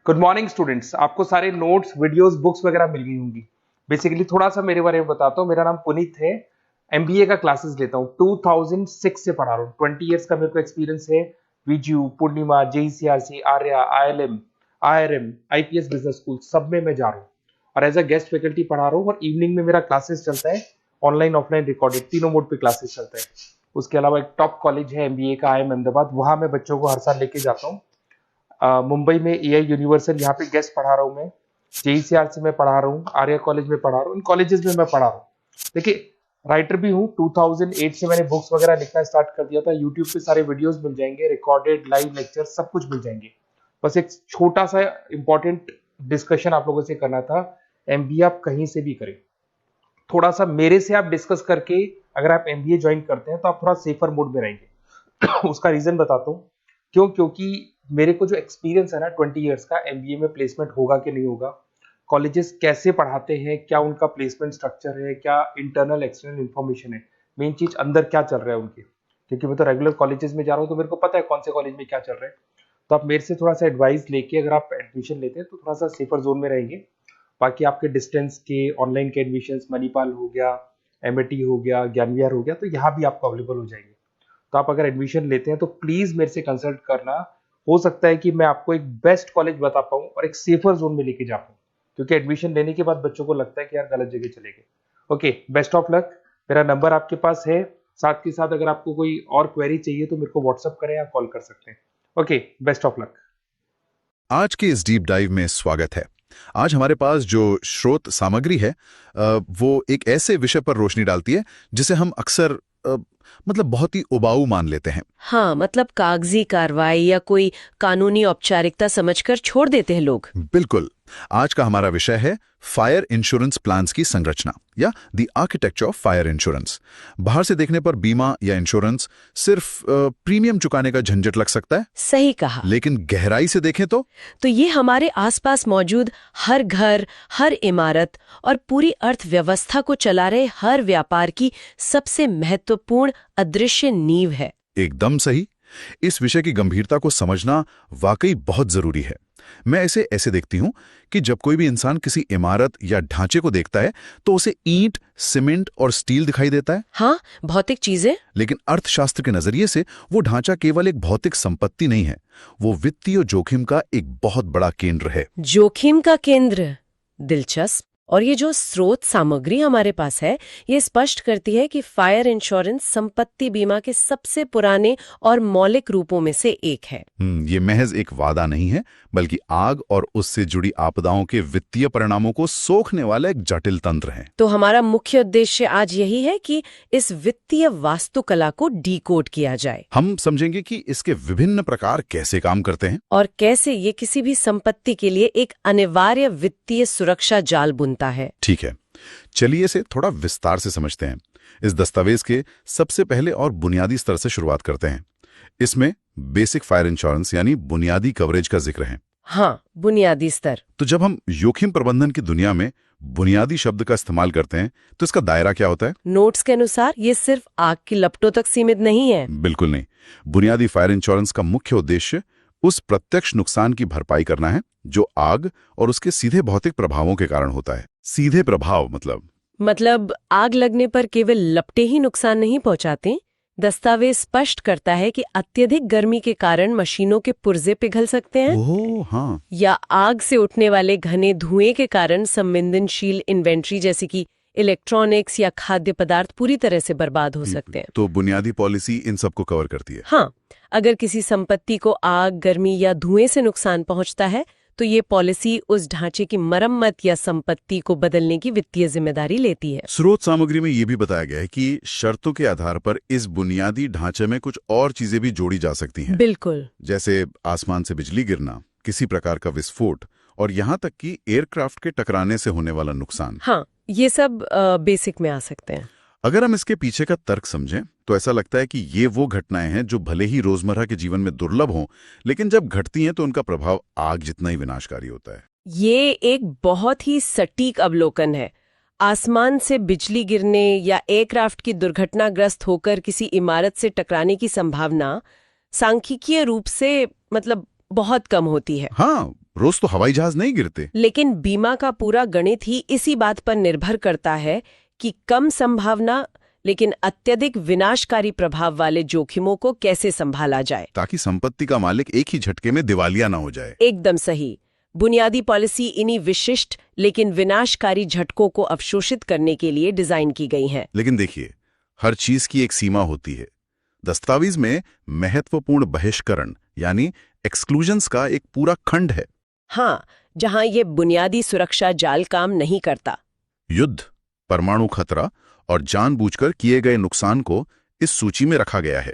Good morning students. आपको सारे notes videos books वगैरह मिल गई होंगी। बेसिकली थोड़ा सा मेरे बारे में बताता हूँ। मेरा नाम पुनीत है। एमबीए का क्लासेस लेता हूँ। 2006 से पढ़ा रहा हूँ। 20 इयर्स का मेरे को एक्सपीरियंस है। VGU, Poornima, JECRC, Arya, ILM, IRM, IPS business school सब में मैं जा रहा हूँ और एज अ गेस्ट फैकल्टी पढ़ा रहा हूँ। और इवनिंग में मेरा क्लासेस चलता है, ऑनलाइन ऑफलाइन रिकॉर्डेड, तीनों मोड पे क्लासेस चलता है। उसके अलावा एक टॉप कॉलेज है एमबीए का, आईएम अहमदाबाद, वहां मैं बच्चों को हर साल लेके जाता हूँ। मुंबई में एआई यूनिवर्सल, यहाँ पे गेस्ट पढ़ा रहा हूँ मैं। जेईसीआरसी में पढ़ा रहा हूँ, आर्या कॉलेज में पढ़ा रहा हूँ। इन कॉलेजेस में मैं पढ़ा रहा हूँ। देखिए, राइटर भी हूँ। 2008 से मैंने बुक्स वगैरह लिखना स्टार्ट कर दिया था। यूट्यूब पे सारे वीडियोस मिल जाएंगे, रिकॉर्डेड लाइव लेक्चर सब कुछ मिल जाएंगे। बस एक छोटा सा इंपॉर्टेंट डिस्कशन आप लोगों से करना था। एमबीए आप कहीं से भी करें, थोड़ा सा मेरे से आप डिस्कस करके अगर आप एमबीए ज्वाइन करते हैं तो आप थोड़ा सेफर मोड में रहेंगे। उसका रीजन बताता हूँ क्यों। क्योंकि मेरे को जो एक्सपीरियंस है ना 20 इयर्स का, एमबीए में प्लेसमेंट होगा कि नहीं होगा, कॉलेजेस कैसे पढ़ाते हैं, क्या उनका प्लेसमेंट स्ट्रक्चर है, क्या इंटरनल एक्सटर्नल इन्फॉर्मेशन है, मेन चीज अंदर क्या चल रहा है उनके। क्योंकि मैं तो रेगुलर कॉलेजेस में जा रहा हूँ तो मेरे को पता है कौन से कॉलेज में क्या चल रहा है। तो आप मेरे से थोड़ा सा एडवाइस लेके अगर आप एडमिशन लेते हैं तो थोड़ा सा सेफर जोन में रहेंगे। बाकी आपके डिस्टेंस के ऑनलाइन के एडमिशन, मणिपाल हो गया, एमएटी हो गया, ज्ञान विहार हो गया, तो यहाँ भी आपको अवेलेबल हो जाएंगे। तो आप अगर एडमिशन लेते हैं तो प्लीज मेरे से कंसल्ट करना। हो सकता है कि मैं आपको एक बेस्ट कॉलेज बता पाऊं और एक सेफर जोन में लेके जा पाऊं। क्योंकि एडमिशन लेने के बाद बच्चों को लगता है कि यार गलत जगह चले गए। Okay, best of luck. मेरा नंबर आपके पास है। साथ के साथ अगर आपको कोई और क्वेरी चाहिए तो मेरे को व्हाट्सअप करें या कॉल कर सकते हैं। Okay, best of luck. आज के इस डीप डाइव में स्वागत है। आज हमारे पास जो स्रोत सामग्री है वो एक ऐसे विषय पर रोशनी डालती है जिसे हम अक्सर मतलब बहुत ही उबाऊ मान लेते हैं। हाँ, मतलब कागजी कार्रवाई या कोई कानूनी औपचारिकता समझकर छोड़ देते हैं लोग। बिल्कुल। आज का हमारा विषय है फायर इंश्योरेंस प्लान्स की संरचना या the architecture of fire insurance. बाहर से देखने पर बीमा या इंश्योरेंस सिर्फ प्रीमियम चुकाने का झंझट लग सकता है। सही कहा। लेकिन गहराई से देखें तो ये हमारे आसपास मौजूद हर घर, हर इमारत और पूरी अर्थव्यवस्था को चला रहे हर व्यापार की सबसे महत्वपूर्ण अदृश्य नींव है। एकदम सही। इस विषय की गंभीरता को समझना वाकई बहुत जरूरी है। मैं इसे ऐसे देखती हूं कि जब कोई भी इंसान किसी इमारत या ढांचे को देखता है तो उसे ईंट, सीमेंट और स्टील दिखाई देता है। हाँ, भौतिक चीजें। लेकिन अर्थशास्त्र के नजरिए से वो ढांचा केवल एक भौतिक संपत्ति नहीं है, वो वित्तीय जोखिम का एक बहुत बड़ा केंद्र है। जोखिम का केंद्र, दिलचस्प। और ये जो स्रोत सामग्री हमारे पास है, ये स्पष्ट करती है कि फायर इंश्योरेंस संपत्ति बीमा के सबसे पुराने और मौलिक रूपों में से एक है। ये महज एक वादा नहीं है, बल्कि आग और उससे जुड़ी आपदाओं के वित्तीय परिणामों को सोखने वाला एक जटिल तंत्र है। तो हमारा मुख्य उद्देश्य आज यही है कि इस वित्तीय वास्तुकला को डीकोड किया जाए। हम समझेंगे कि इसके विभिन्न प्रकार कैसे काम करते हैं और कैसे ये किसी भी संपत्ति के लिए एक अनिवार्य वित्तीय सुरक्षा जाल बुनता है। ठीक है, चलिए इसे थोड़ा विस्तार से समझते हैं। इस दस्तावेज के सबसे पहले और बुनियादी स्तर से शुरुआत करते हैं। इसमें बेसिक फायर इंश्योरेंस यानी बुनियादी कवरेज का जिक्र है। हाँ, बुनियादी स्तर। तो जब हम जोखिम प्रबंधन की दुनिया में बुनियादी शब्द का इस्तेमाल करते हैं तो इसका दायरा क्या होता है? नोट्स के अनुसार ये सिर्फ आग की लपटों तक सीमित नहीं है। बिल्कुल नहीं। बुनियादी फायर इंश्योरेंस का मुख्य उद्देश्य उस प्रत्यक्ष नुकसान की भरपाई करना है जो आग और उसके सीधे भौतिक प्रभावों के कारण होता है। सीधे प्रभाव मतलब आग लगने पर केवल लपटे ही नुकसान नहीं पहुंचाते। दस्तावेज स्पष्ट करता है कि अत्यधिक गर्मी के कारण मशीनों के पुर्जे पिघल सकते हैं। ओह हाँ। या आग से उठने वाले घने धुएं के कारण संवेदनशील इन्वेंट्री जैसे कि इलेक्ट्रॉनिक्स या खाद्य पदार्थ पूरी तरह से बर्बाद हो सकते हैं। तो बुनियादी पॉलिसी इन सबको कवर करती है। हाँ, अगर किसी संपत्ति को आग, गर्मी या धुएं से नुकसान पहुंचता है तो ये पॉलिसी उस ढांचे की मरम्मत या संपत्ति को बदलने की वित्तीय जिम्मेदारी लेती है। स्रोत सामग्री में ये भी बताया गया है कि शर्तों के आधार पर इस बुनियादी ढांचे में कुछ और चीजें भी जोड़ी जा सकती हैं। बिल्कुल। जैसे आसमान से बिजली गिरना, किसी प्रकार का विस्फोट और यहाँ तक कि एयरक्राफ्ट के टकराने से होने वाला नुकसान। हाँ, ये सब बेसिक में आ सकते हैं। अगर हम इसके पीछे का तर्क समझें तो ऐसा लगता है कि ये वो घटनाएं हैं जो भले ही रोजमर्रा के जीवन में दुर्लभ हों, लेकिन जब घटती हैं तो उनका प्रभाव आग जितना ही विनाशकारी होता है। ये एक बहुत ही सटीक अवलोकन है। आसमान से बिजली गिरने या एयरक्राफ्ट की दुर्घटनाग्रस्त होकर किसी इमारत से टकराने की संभावना सांख्यिकीय रूप से बहुत कम होती है। हाँ, रोज तो हवाई जहाज नहीं गिरते। लेकिन बीमा का पूरा गणित ही इसी बात पर निर्भर करता है कि कम संभावना लेकिन अत्यधिक विनाशकारी प्रभाव वाले जोखिमों को कैसे संभाला जाए, ताकि संपत्ति का मालिक एक ही झटके में दिवालिया ना हो जाए। एकदम सही। बुनियादी पॉलिसी इन्हीं विशिष्ट लेकिन विनाशकारी झटकों को अवशोषित करने के लिए डिजाइन की गई है। लेकिन देखिए, हर चीज की एक सीमा होती है। दस्तावेज में महत्वपूर्ण बहिष्करण यानी एक्सक्लूजन्स का एक पूरा खंड है। हाँ, जहां ये बुनियादी सुरक्षा जाल काम नहीं करता। युद्ध, परमाणु खतरा और जानबूझकर किए गए नुकसान को इस सूची में रखा गया है।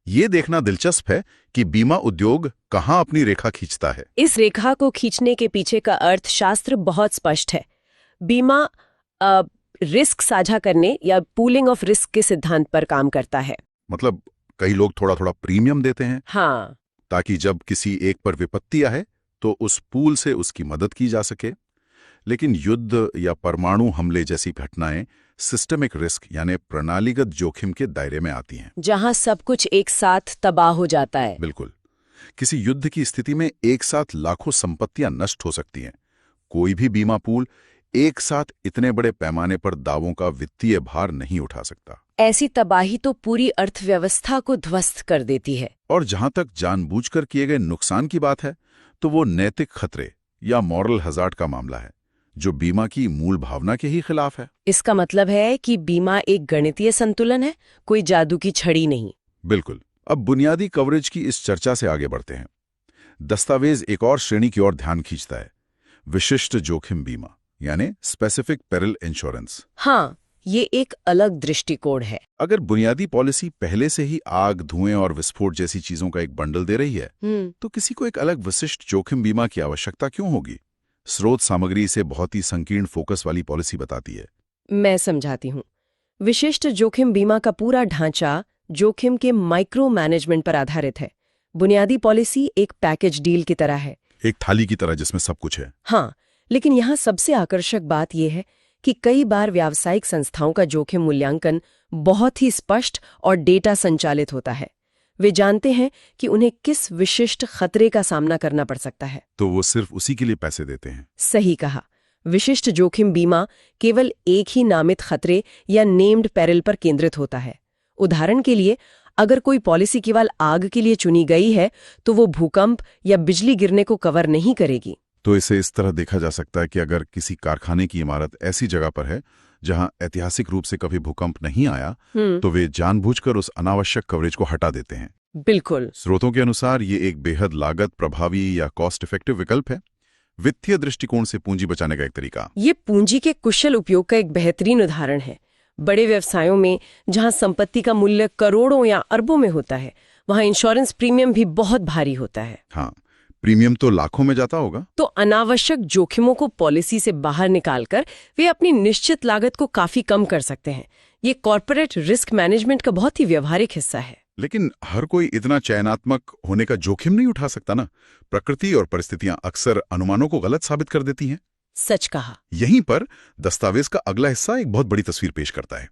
ये देखना दिलचस्प है कि बीमा उद्योग कहां अपनी रेखा खींचता है। इस रेखा को खींचने के पीछे का अर्थशास्त्र बहुत स्पष्ट है। बीमा रिस्क साझा करने या पूलिंग ऑफ रिस्क के सिद्धांत पर काम करता है। मतलब कई लोग थोड़ा थोड़ा प्रीमियम देते हैं, हाँ, ताकि जब किसी एक पर विपत्ति आए तो उस पूल से उसकी मदद की जा सके। लेकिन युद्ध या परमाणु हमले जैसी घटनाएं सिस्टमिक रिस्क यानी प्रणालीगत जोखिम के दायरे में आती हैं, जहां सब कुछ एक साथ तबाह हो जाता है। बिल्कुल। किसी युद्ध की स्थिति में एक साथ लाखों संपत्तियां नष्ट हो सकती हैं। कोई भी बीमा पूल एक साथ इतने बड़े पैमाने पर दावों का वित्तीय भार नहीं उठा सकता। ऐसी तबाही तो पूरी अर्थव्यवस्था को ध्वस्त कर देती है। और जहां तक जानबूझकर किए गए नुकसान की बात है, तो वो नैतिक खतरे या मॉरल हजार्ड का मामला है, जो बीमा की मूल भावना के ही खिलाफ है। इसका मतलब है कि बीमा एक गणितीय संतुलन है, कोई जादू की छड़ी नहीं। बिल्कुल। अब बुनियादी कवरेज की इस चर्चा से आगे बढ़ते हैं। दस्तावेज एक और श्रेणी की ओर ध्यान खींचता है, विशिष्ट जोखिम बीमा यानी स्पेसिफिक पेरिल इंश्योरेंस। हाँ, ये एक अलग दृष्टिकोण है। अगर बुनियादी पॉलिसी पहले से ही आग, धुएं और विस्फोट जैसी चीजों का एक बंडल दे रही है, तो किसी को एक अलग विशिष्ट जोखिम बीमा की आवश्यकता क्यों होगी? स्रोत सामग्री से बहुत ही संकीर्ण फोकस वाली पॉलिसी बताती है। मैं समझाती हूँ। विशिष्ट जोखिम बीमा का पूरा ढांचा जोखिम के माइक्रो मैनेजमेंट पर आधारित है। बुनियादी पॉलिसी एक पैकेज डील की तरह है, एक थाली की तरह जिसमें सब कुछ है। हाँ, लेकिन यहाँ सबसे आकर्षक बात यह है कि कई बार व्यावसायिक संस्थाओं का जोखिम मूल्यांकन बहुत ही स्पष्ट और डेटा संचालित होता है। वे जानते हैं कि उन्हें किस विशिष्ट खतरे का सामना करना पड़ सकता है, तो वो सिर्फ उसी के लिए पैसे देते हैं। सही कहा। विशिष्ट जोखिम बीमा केवल एक ही नामित खतरे या नेम्ड पेरिल पर केंद्रित होता है। उदाहरण के लिए, अगर कोई पॉलिसी केवल आग के लिए चुनी गई है, तो वो भूकंप या बिजली गिरने को कवर नहीं करेगी। तो इसे इस तरह देखा जा सकता है कि अगर किसी कारखाने की इमारत ऐसी जगह पर है जहां ऐतिहासिक रूप से कभी भूकंप नहीं आया, तो वे जानबूझकर उस अनावश्यक कवरेज को हटा देते हैं। बिल्कुल। स्रोतों के अनुसार ये एक बेहद लागत प्रभावी या कॉस्ट इफेक्टिव विकल्प है, वित्तीय दृष्टिकोण से पूंजी बचाने का एक तरीका। ये पूंजी के कुशल उपयोग का एक बेहतरीन उदाहरण है। बड़े व्यवसायों में जहां संपत्ति का मूल्य करोड़ों या अरबों में होता है, वहां इंश्योरेंस प्रीमियम भी बहुत भारी होता है। हाँ, प्रीमियम तो लाखों में जाता होगा। तो अनावश्यक जोखिमों को पॉलिसी से बाहर निकालकर वे अपनी निश्चित लागत को काफी कम कर सकते हैं। ये कॉर्पोरेट रिस्क मैनेजमेंट का बहुत ही व्यवहारिक हिस्सा है। लेकिन हर कोई इतना चयनात्मक होने का जोखिम नहीं उठा सकता ना। प्रकृति और परिस्थितियां अक्सर अनुमानों को गलत साबित कर देती हैं। सच कहा। यहीं पर दस्तावेज का अगला हिस्सा एक बहुत बड़ी तस्वीर पेश करता है।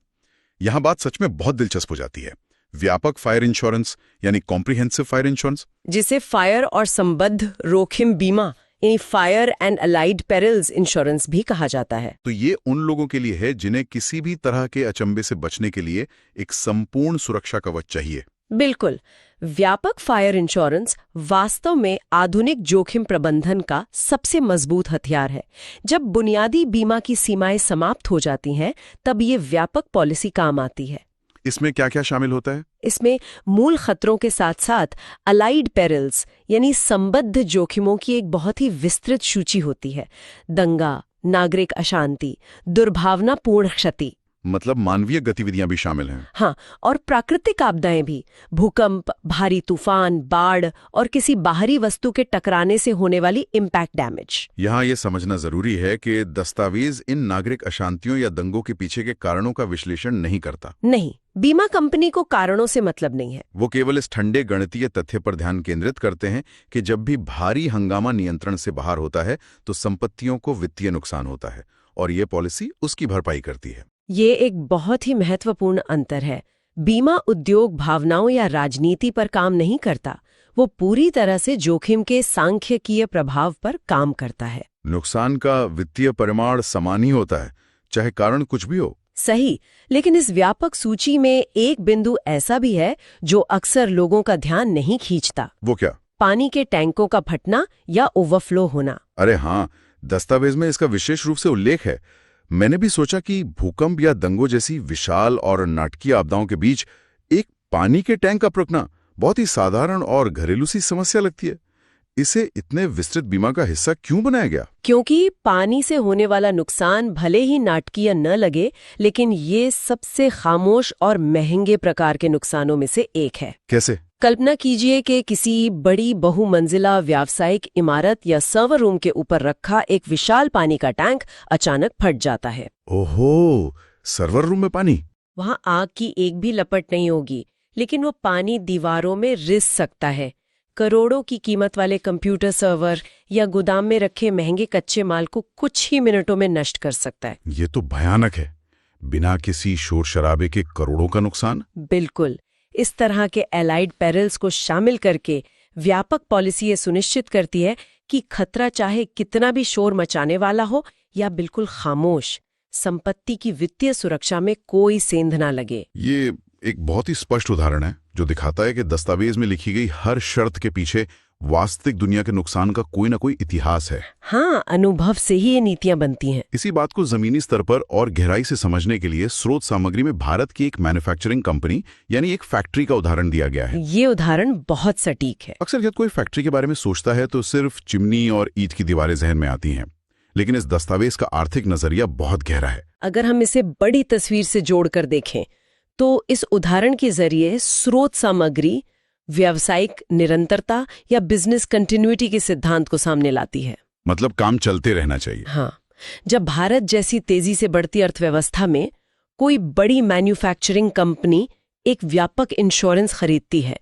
यहां बात सच में बहुत दिलचस्प हो जाती है। व्यापक फायर इंश्योरेंस यानी कॉम्प्रिहेंसिव फायर इंश्योरेंस, जिसे फायर और संबद्ध जोखिम बीमा यानी fire and allied perils insurance भी कहा जाता है। तो ये उन लोगों के लिए है जिन्हें किसी भी तरह के अचंभे से बचने के लिए एक संपूर्ण सुरक्षा कवच चाहिए। बिल्कुल। व्यापक फायर इंश्योरेंस वास्तव में आधुनिक जोखिम प्रबंधन का सबसे मजबूत हथियार है। जब बुनियादी बीमा की सीमाएं समाप्त हो जाती हैं, तब ये व्यापक पॉलिसी काम आती है। इसमें क्या क्या शामिल होता है? इसमें मूल खतरों के साथ साथ अलाइड पेरिल्स यानी संबद्ध जोखिमों की एक बहुत ही विस्तृत सूची होती है। दंगा, नागरिक अशांति, दुर्भावनापूर्ण क्षति, मतलब मानवीय गतिविधियां भी शामिल हैं। हाँ, और प्राकृतिक आपदाएं भी, भूकंप, भारी तूफान, बाढ़ और किसी बाहरी वस्तु के टकराने से होने वाली इम्पैक्ट डैमेज। यहाँ ये समझना जरूरी है कि दस्तावेज इन नागरिक अशांतियों या दंगों के पीछे के कारणों का विश्लेषण नहीं करता। नहीं, बीमा कंपनी को कारणों से मतलब नहीं है। वो केवल इस ठंडे गणितीय तथ्य पर ध्यान केंद्रित करते हैं कि जब भी भारी हंगामा नियंत्रण से बाहर होता है तो संपत्तियों को वित्तीय नुकसान होता है, और ये पॉलिसी उसकी भरपाई करती है। ये एक बहुत ही महत्वपूर्ण अंतर है। बीमा उद्योग भावनाओं या राजनीति पर काम नहीं करता, वो पूरी तरह से जोखिम के सांख्यिकीय प्रभाव पर काम करता है। नुकसान का वित्तीय परिमाण समान ही होता है, चाहे कारण कुछ भी हो। सही, लेकिन इस व्यापक सूची में एक बिंदु ऐसा भी है जो अक्सर लोगों का ध्यान नहीं खींचता। वो क्या? पानी के टैंकों का फटना या ओवरफ्लो होना। अरे हाँ, दस्तावेज में इसका विशेष रूप से उल्लेख है। मैंने भी सोचा कि भूकंप या दंगों जैसी विशाल और नाटकीय आपदाओं के बीच एक पानी के टैंक का रुकना बहुत ही साधारण और घरेलू सी समस्या लगती है। इसे इतने विस्तृत बीमा का हिस्सा क्यों बनाया गया? क्योंकि पानी से होने वाला नुकसान भले ही नाटकीय न लगे, लेकिन ये सबसे खामोश और महंगे प्रकार के नुकसानों में से एक है। कैसे? कल्पना कीजिए कि किसी बड़ी बहुमंजिला व्यावसायिक इमारत या सर्वर रूम के ऊपर रखा एक विशाल पानी का टैंक अचानक फट जाता है। ओहो, सर्वर रूम में पानी? वहां आग की एक भी लपट नहीं होगी, लेकिन वो पानी दीवारों में रिस सकता है। करोड़ों की कीमत वाले कंप्यूटर सर्वर या गोदाम में रखे महंगे कच्चे माल को कुछ ही मिनटों में नष्ट कर सकता है। ये तो भयानक है। बिना किसी शोर शराबे के करोड़ों का नुकसान। बिल्कुल। इस तरह के एलाइड पेरिल्स को शामिल करके व्यापक पॉलिसी ये सुनिश्चित करती है कि खतरा चाहे कितना भी शोर मचाने वाला हो या बिल्कुल खामोश, संपत्ति की वित्तीय सुरक्षा में कोई सेंध ना लगे। ये एक बहुत ही स्पष्ट उदाहरण है जो दिखाता है कि दस्तावेज में लिखी गई हर शर्त के पीछे वास्तविक दुनिया के नुकसान का कोई ना कोई इतिहास है। हाँ, अनुभव से ही ये नीतियां बनती हैं। इसी बात को जमीनी स्तर पर और गहराई से समझने के लिए स्रोत सामग्री में भारत की एक मैन्युफैक्चरिंग कंपनी यानी एक फैक्ट्री का उदाहरण दिया गया है। ये उदाहरण बहुत सटीक है। अक्सर जब कोई फैक्ट्री के बारे में सोचता है तो सिर्फ चिमनी और ईंट की दीवारें जहन में आती हैं, लेकिन इस दस्तावेज का आर्थिक नजरिया बहुत गहरा है। अगर हम इसे बड़ी तस्वीर से जोड़कर देखें तो इस उदाहरण के जरिए स्रोत सामग्री व्यावसायिक निरंतरता या बिजनेस कंटिन्यूटी के सिद्धांत को सामने लाती है। मतलब काम चलते रहना चाहिए। हाँ, जब भारत जैसी तेजी से बढ़ती अर्थव्यवस्था में कोई बड़ी मैन्युफैक्चरिंग कंपनी एक व्यापक इंश्योरेंस खरीदती है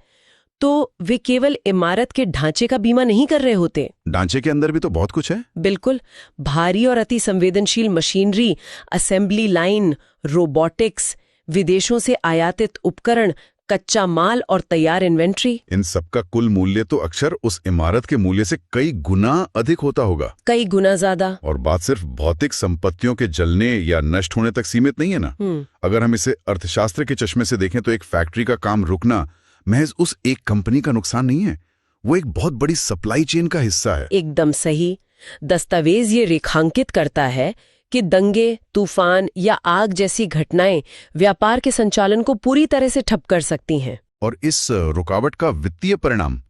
तो वे केवल इमारत के ढांचे का बीमा नहीं कर रहे होते। ढांचे के अंदर भी तो बहुत कुछ है। बिल्कुल, भारी और अति संवेदनशील मशीनरी, असेंबली लाइन, रोबोटिक्स, विदेशों से आयातित उपकरण, कच्चा माल और तैयार इन्वेंट्री। इन सबका कुल मूल्य तो अक्सर उस इमारत के मूल्य से कई गुना अधिक होता होगा। कई गुना ज्यादा। और बात सिर्फ भौतिक संपत्तियों के जलने या नष्ट होने तक सीमित नहीं है ना। अगर हम इसे अर्थशास्त्र के चश्मे से देखें तो एक फैक्ट्री का काम रुकना महज उस एक कंपनी का नुकसान नहीं है, वो एक बहुत बड़ी सप्लाई चेन का हिस्सा है। एकदम सही। दस्तावेज ये रेखांकित करता है कि दंगे, तूफान या आग जैसी घटनाएं व्यापार के संचालन को पूरी तरह से ठप कर सकती हैं। और इस रुकावट का वित्तीय परिणाम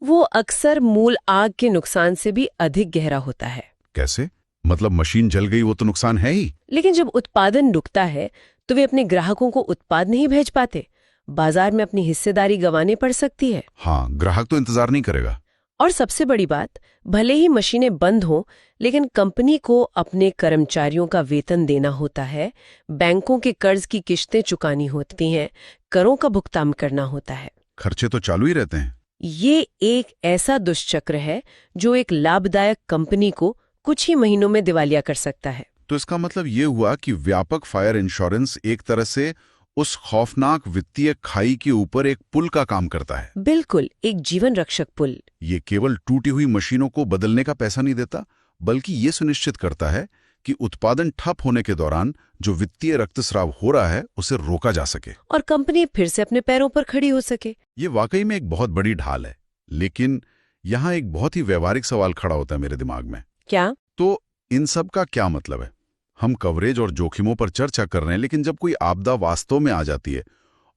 वो अक्सर मूल आग के नुकसान से भी अधिक गहरा होता है। कैसे? मतलब मशीन जल गई वो तो नुकसान है ही, लेकिन जब उत्पादन रुकता है तो वे अपने ग्राहकों को उत्पाद नहीं भेज पाते। बाजार में अपनी हिस्सेदारी गंवानी पड़ सकती है। हाँ, ग्राहक तो इंतजार नहीं करेगा। और सबसे बड़ी बात, भले ही मशीनें बंद हों, लेकिन कंपनी को अपने कर्मचारियों का वेतन देना होता है, बैंकों के कर्ज की किश्तें चुकानी होती हैं, करों का भुगतान करना होता है। खर्चे तो चालू ही रहते हैं। ये एक ऐसा दुष्चक्र है जो एक लाभदायक कंपनी को कुछ ही महीनों में दिवालिया कर सकता है। तो इसका मतलब ये हुआ कि व्यापक फायर इंश्योरेंस एक तरह से उस खौफनाक वित्तीय खाई के ऊपर एक पुल का काम करता है। बिल्कुल, एक जीवन रक्षक पुल। ये केवल टूटी हुई मशीनों को बदलने का पैसा नहीं देता, बल्कि ये सुनिश्चित करता है कि उत्पादन ठप होने के दौरान जो वित्तीय रक्तस्राव हो रहा है उसे रोका जा सके और कंपनी फिर से अपने पैरों पर खड़ी हो सके। ये वाकई में एक बहुत बड़ी ढाल है, लेकिन यहाँ एक बहुत ही व्यवहारिक सवाल खड़ा होता है मेरे दिमाग में। क्या? तो इन सब का क्या मतलब है? हम कवरेज और जोखिमों पर चर्चा कर रहे हैं, लेकिन जब कोई आपदा वास्तव में आ जाती है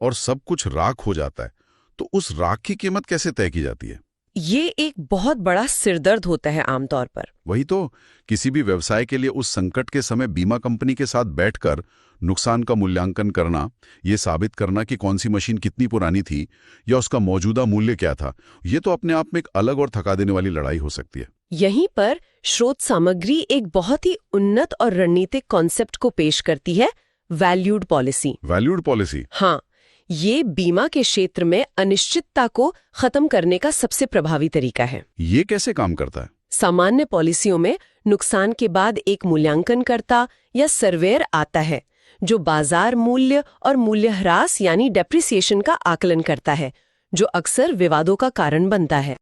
और सब कुछ राख हो जाता है तो उस राख की कीमत कैसे तय की जाती है? ये एक बहुत बड़ा सिरदर्द होता है आमतौर पर। वही तो, किसी भी व्यवसाय के लिए उस संकट के समय बीमा कंपनी के साथ बैठकर नुकसान का मूल्यांकन करना, ये साबित करना कि कौन सी मशीन कितनी पुरानी थी या उसका मौजूदा मूल्य क्या था, ये तो अपने आप में एक अलग और थका देने वाली लड़ाई हो सकती है। यहीं पर स्रोत सामग्री एक बहुत ही उन्नत और रणनीतिक कॉन्सेप्ट को पेश करती है, वैल्यूड पॉलिसी। Valued policy? हाँ, ये बीमा के क्षेत्र में अनिश्चितता को खत्म करने का सबसे प्रभावी तरीका है। ये कैसे काम करता है? सामान्य पॉलिसियों में नुकसान के बाद एक मूल्यांकनकर्ता या सर्वेयर आता है जो बाजार मूल्य और मूल्यह्रास यानी डेप्रिसिएशन का आकलन करता है, जो अक्सर विवादों का कारण बनता है।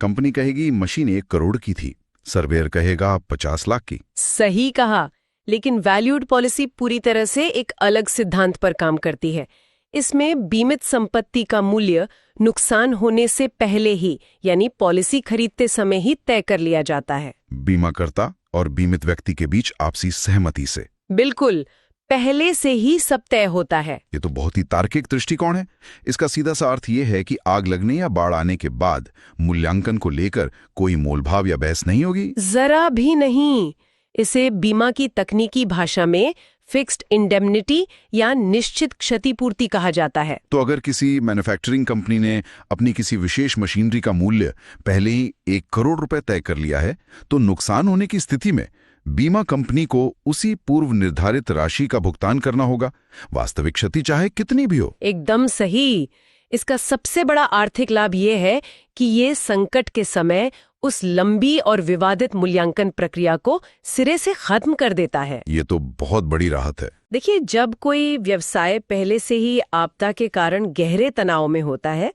कंपनी कहेगी मशीन 1 करोड़ की थी, सर्वेयर कहेगा 50 लाख की। सही कहा, लेकिन वैल्यूड पॉलिसी पूरी तरह से एक अलग सिद्धांत पर काम करती है। इसमें बीमित संपत्ति का मूल्य नुकसान होने से पहले ही, यानी पॉलिसी खरीदते समय ही तय कर लिया जाता है। बीमाकर्ता और बीमित व्यक्ति के बीच आपसी सहमति से। बिल्कुल, पहले से ही सब तय होता है। ये तो बहुत ही तार्किक दृष्टिकोण है। इसका सीधा सा अर्थ ये है कि आग लगने या बाढ़ आने के बाद मूल्यांकन को लेकर कोई मोलभाव या बहस नहीं होगी। जरा भी नहीं। इसे बीमा की तकनीकी भाषा में फिक्स्ड इंडेमनिटी या निश्चित क्षतिपूर्ति कहा जाता है। तो अगर किसी मैन्युफैक्चरिंग कंपनी ने अपनी किसी विशेष मशीनरी का मूल्य पहले ही 1 करोड़ रुपए तय कर लिया है, तो नुकसान होने की स्थिति में बीमा कंपनी को उसी पूर्व निर्धारित राशि का भुगतान करना होगा, वास्तविक क्षति चाहे कितनी भी हो। एकदम सही। इसका सबसे बड़ा आर्थिक लाभ ये है कि ये संकट के समय उस लंबी और विवादित मूल्यांकन प्रक्रिया को सिरे से खत्म कर देता है। ये तो बहुत बड़ी राहत है। देखिए, जब कोई व्यवसाय पहले से ही आपदा के कारण गहरे तनाव में होता है,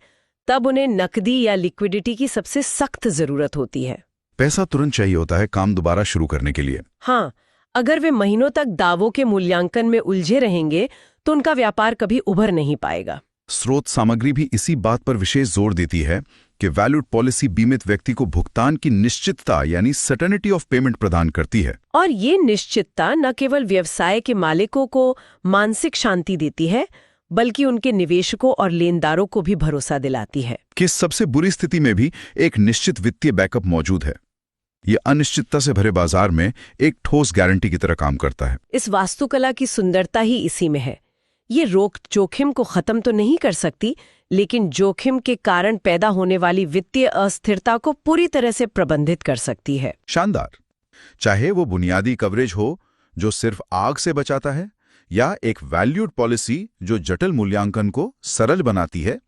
तब उन्हें नकदी या लिक्विडिटी की सबसे सख्त जरूरत होती है। पैसा तुरंत चाहिए होता है काम दोबारा शुरू करने के लिए। हाँ, अगर वे महीनों तक दावों के मूल्यांकन में उलझे रहेंगे तो उनका व्यापार कभी उभर नहीं पाएगा। स्रोत सामग्री भी इसी बात पर विशेष जोर देती है कि वैल्यूड पॉलिसी बीमित व्यक्ति को भुगतान की निश्चितता यानी सर्टेनिटी ऑफ पेमेंट प्रदान करती है। और ये निश्चितता न केवल व्यवसाय के मालिकों को मानसिक शांति देती है, बल्कि उनके निवेशकों और लेनदारों को भी भरोसा दिलाती है कि सबसे बुरी स्थिति में भी एक निश्चित वित्तीय बैकअप मौजूद है। ये अनिश्चितता से भरे बाजार में एक ठोस गारंटी की तरह काम करता है। इस वास्तुकला की सुंदरता ही इसी में है। ये रोक जोखिम को खत्म तो नहीं कर सकती, लेकिन जोखिम के कारण पैदा होने वाली वित्तीय अस्थिरता को पूरी तरह से प्रबंधित कर सकती है। शानदार। चाहे वो बुनियादी कवरेज हो जो सिर्फ आग से बचाता है, या एक वैल्यूड पॉलिसी जो जटिल मूल्यांकन को सरल बनाती है,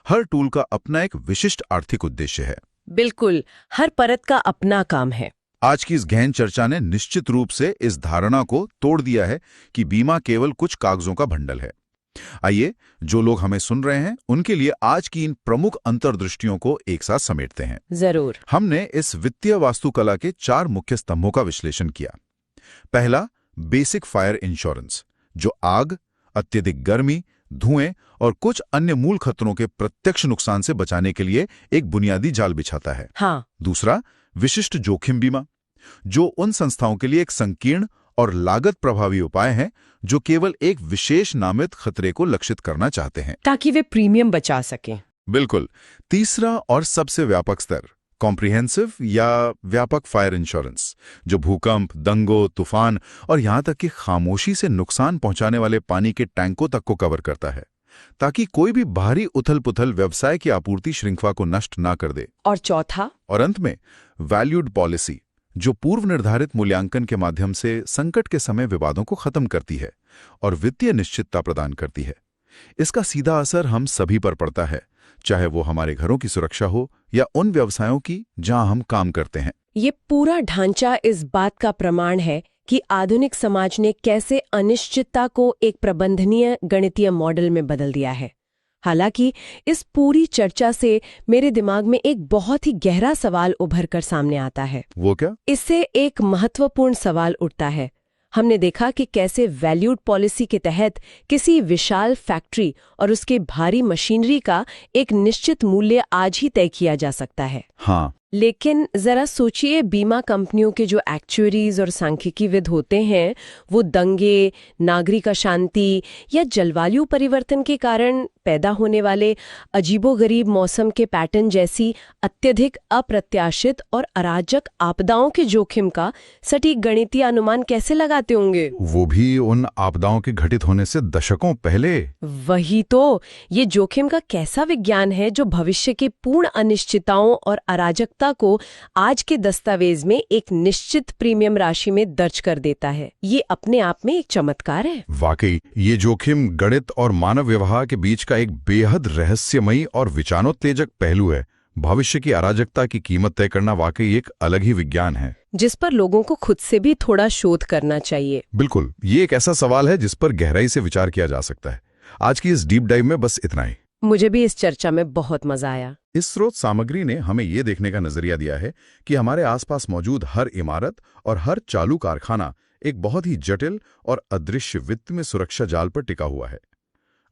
हर टूल का अपना एक विशिष्ट आर्थिक उद्देश्य है। बिल्कुल, हर परत का अपना काम है। आज की इस गहन चर्चा ने निश्चित रूप से इस धारणा को तोड़ दिया है कि बीमा केवल कुछ कागजों का बंडल है। आइए, जो लोग हमें सुन रहे हैं उनके लिए आज की इन प्रमुख अंतर्दृष्टियों को एक साथ समेटते हैं। जरूर। हमने इस वित्तीय वास्तुकला के 4 मुख्य स्तंभों का विश्लेषण किया। पहला, बेसिक फायर इंश्योरेंस, जो आग, अत्यधिक गर्मी, धुएं और कुछ अन्य मूल खतरों के प्रत्यक्ष नुकसान से बचाने के लिए एक बुनियादी जाल बिछाता है। हाँ। दूसरा, विशिष्ट जोखिम बीमा, जो उन संस्थाओं के लिए एक संकीर्ण और लागत प्रभावी उपाय है जो केवल एक विशेष नामित खतरे को लक्षित करना चाहते हैं, ताकि वे प्रीमियम बचा सकें। बिल्कुल। तीसरा और सबसे व्यापक स्तर, कॉम्प्रिहेंसिव या व्यापक फायर इंश्योरेंस, जो भूकंप, दंगों, तूफान और यहां तक कि खामोशी से नुकसान पहुंचाने वाले पानी के टैंकों तक को कवर करता है, ताकि कोई भी बाहरी उथल पुथल व्यवसाय की आपूर्ति श्रृंखला को नष्ट ना कर दे। और चौथा और अंत में वैल्यूड पॉलिसी, जो पूर्व निर्धारित मूल्यांकन के माध्यम से संकट के समय विवादों को खत्म करती है और वित्तीय निश्चितता प्रदान करती है। इसका सीधा असर हम सभी पर पड़ता है, चाहे वो हमारे घरों की सुरक्षा हो या उन व्यवसायों की जहां हम काम करते हैं। ये पूरा ढांचा इस बात का प्रमाण है कि आधुनिक समाज ने कैसे अनिश्चितता को एक प्रबंधनीय गणितीय मॉडल में बदल दिया है। हालांकि इस पूरी चर्चा से मेरे दिमाग में एक बहुत ही गहरा सवाल उभर कर सामने आता है। वो क्या? इससे एक महत्वपूर्ण सवाल उठता है। हमने देखा कि कैसे वैल्यूड पॉलिसी के तहत किसी विशाल फैक्ट्री और उसके भारी मशीनरी का एक निश्चित मूल्य आज ही तय किया जा सकता है। हाँ, लेकिन जरा सोचिए, बीमा कंपनियों के जो एक्चुअरीज और सांख्यिकीविद होते हैं, वो दंगे, नागरिक अशांति या जलवायु परिवर्तन के कारण पैदा होने वाले अजीबोगरीब मौसम के पैटर्न जैसी अत्यधिक अप्रत्याशित और अराजक आपदाओं के जोखिम का सटीक गणितीय अनुमान कैसे लगाते होंगे? वो भी उन आपदाओं के घटित होने से दशकों पहले। वही तो, ये जोखिम का कैसा विज्ञान है जो भविष्य की पूर्ण अनिश्चितताओं और अराजकता को आज के दस्तावेज में एक निश्चित प्रीमियम राशि में दर्ज कर देता है। ये अपने आप में एक चमत्कार है। वाकई, ये जोखिम गणित और मानव व्यवहार के बीच का एक बेहद रहस्यमयी और विचारोत्तेजक पहलू है। भविष्य की अराजकता की कीमत तय करना वाकई एक अलग ही विज्ञान है, जिस पर लोगों को खुद से भी थोड़ा शोध करना चाहिए। बिल्कुल, ये एक ऐसा सवाल है जिस पर गहराई से विचार किया जा सकता है। आज की इस डीप डाइव में बस इतना ही। मुझे भी इस चर्चा में बहुत मजा आया। इस स्रोत सामग्री ने हमें ये देखने का नजरिया दिया है कि हमारे आसपास मौजूद हर इमारत और हर चालू कारखाना एक बहुत ही जटिल और अदृश्य वित्त में सुरक्षा जाल पर टिका हुआ है।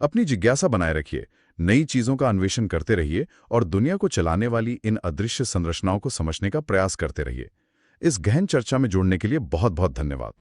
अपनी जिज्ञासा बनाए रखिए, नई चीजों का अन्वेषण करते रहिए और दुनिया को चलाने वाली इन अदृश्य संरचनाओं को समझने का प्रयास करते रहिए। इस गहन चर्चा में जुड़ने के लिए बहुत बहुत धन्यवाद।